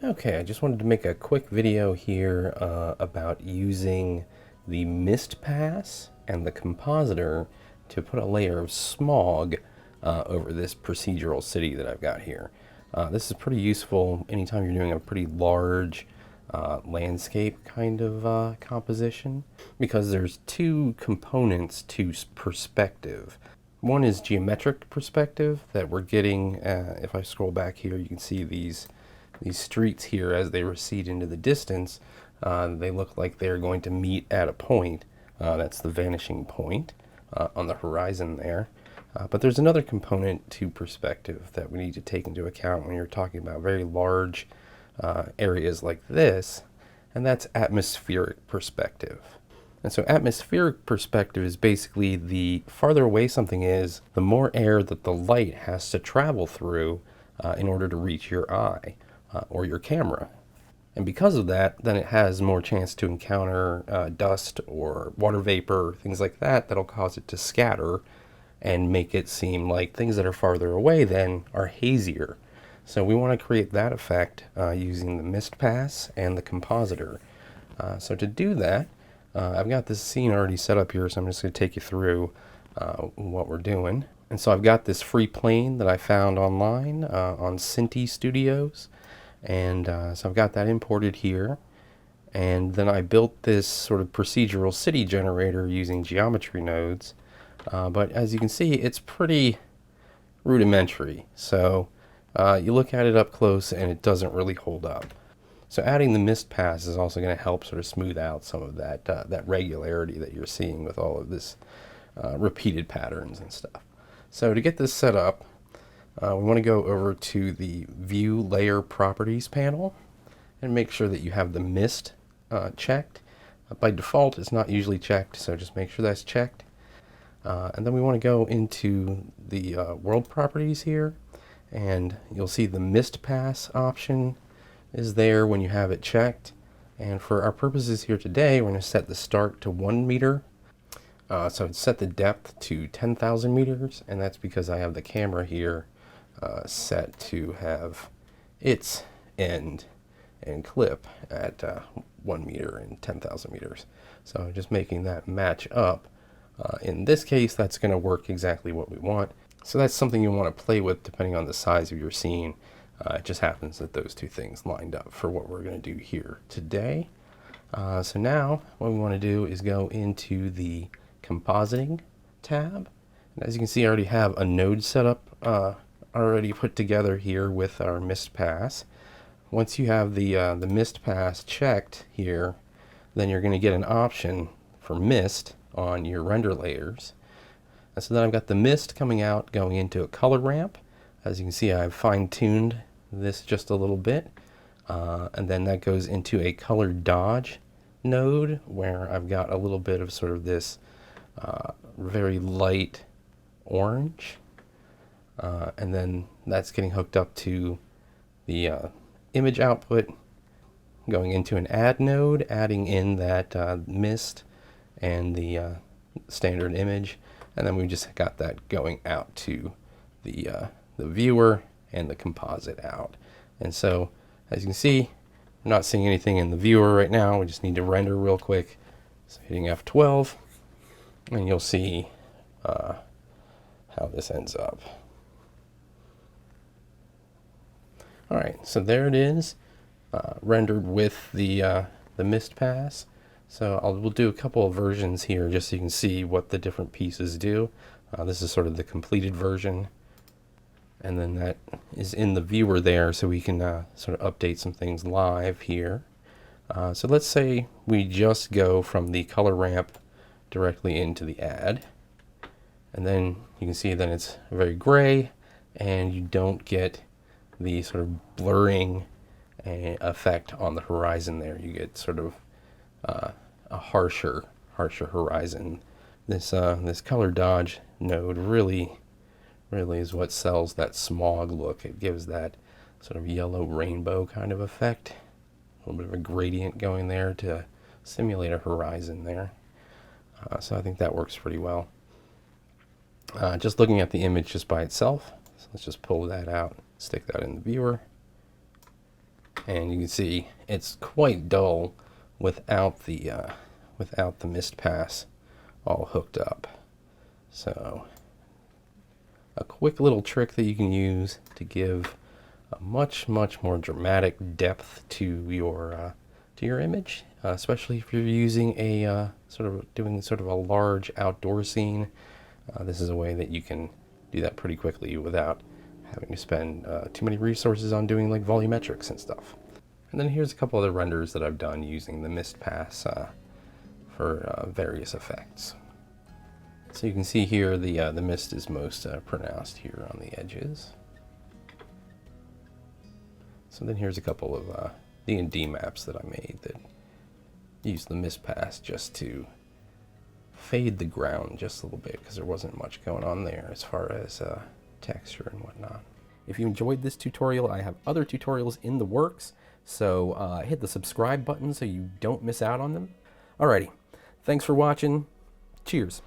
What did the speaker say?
Okay, I just wanted to make a quick video here about using the mist pass and the compositor to put a layer of smog over this procedural city that I've got here. This is pretty useful anytime you're doing a pretty large landscape kind of composition, because there's two components to perspective. One is geometric perspective that we're getting. If I scroll back here, you can see these streets here as they recede into the distance. They look like they're going to meet at a point. That's the vanishing point on the horizon there. But there's another component to perspective that we need to take into account when you're talking about very large areas like this, and that's atmospheric perspective. And so atmospheric perspective is basically the farther away something is, the more air that the light has to travel through in order to reach your eye or your camera. And because of that, then it has more chance to encounter dust or water vapor, things like that, that'll cause it to scatter and make it seem like things that are farther away then are hazier. So we want to create that effect using the mist pass and the compositor. So to do that, I've got this scene already set up here, so I'm just going to take you through what we're doing. And so I've got this free plane that I found online on Cinti Studios. And so I've got that imported here. And then I built this sort of procedural city generator using geometry nodes. But as you can see, it's pretty rudimentary. So you look at it up close and it doesn't really hold up. So adding the mist pass is also going to help sort of smooth out some of that that regularity that you're seeing with all of this repeated patterns and stuff. So to get this set up, we want to go over to the View Layer Properties panel and make sure that you have the mist checked. By default, it's not usually checked, so just make sure that's checked. And then we want to go into the World Properties here, and you'll see the mist pass option is there when you have it checked. And for our purposes here today, we're going to set the start to 1 meter. So set the depth to 10,000 meters, and that's because I have the camera here set to have its end and clip at 1 meter and 10,000 meters. So just making that match up. In this case, that's going to work exactly what we want. So that's something you want to play with depending on the size of your scene. It just happens that those two things lined up for what we're going to do here today. So now what we want to do is go into the Compositing tab. And as you can see, I already have a node set up already put together here with our mist pass. Once you have the mist pass checked here, then you're going to get an option for mist on your render layers. And so then I've got the mist coming out, going into a color ramp. As you can see, I've fine-tuned this just a little bit. And then that goes into a color dodge node where I've got a little bit of sort of this very light orange. And then that's getting hooked up to the image output, going into an add node, adding in that mist and the standard image, and then we just got that going out to the viewer and the composite out. And so as you can see, I'm not seeing anything in the viewer right now. We just need to render real quick. So hitting F12, and you'll see how this ends up. All right, so there it is, rendered with the mist pass. So we'll do a couple of versions here just so you can see what the different pieces do. This is sort of the completed version, and then that is in the viewer there, so we can sort of update some things live here. So let's say we just go from the color ramp directly into the add, and then you can see that it's very gray, and you don't get the sort of blurring effect on the horizon there. You get sort of a harsher horizon. This color dodge node really is what sells that smog look. It gives that sort of yellow rainbow kind of effect. A little bit of a gradient going there to simulate a horizon there. So I think that works pretty well. Just looking at the image just by itself, so let's just pull that out, stick that in the viewer. And you can see it's quite dull without the mist pass all hooked up. So a quick little trick that you can use to give a much more dramatic depth to your image, especially if you're using a doing sort of a large outdoor scene. This is a way that you can do that pretty quickly without having to spend too many resources on doing like volumetrics and stuff. And then here's a couple other renders that I've done using the mist pass for various effects. So you can see here the mist is most pronounced here on the edges. So then here's a couple of D&D maps that I made that use the mist pass just to fade the ground just a little bit, because there wasn't much going on there as far as texture and whatnot. If you enjoyed this tutorial, I have other tutorials in the works, so hit the subscribe button so you don't miss out on them. Alrighty, thanks for watching. Cheers.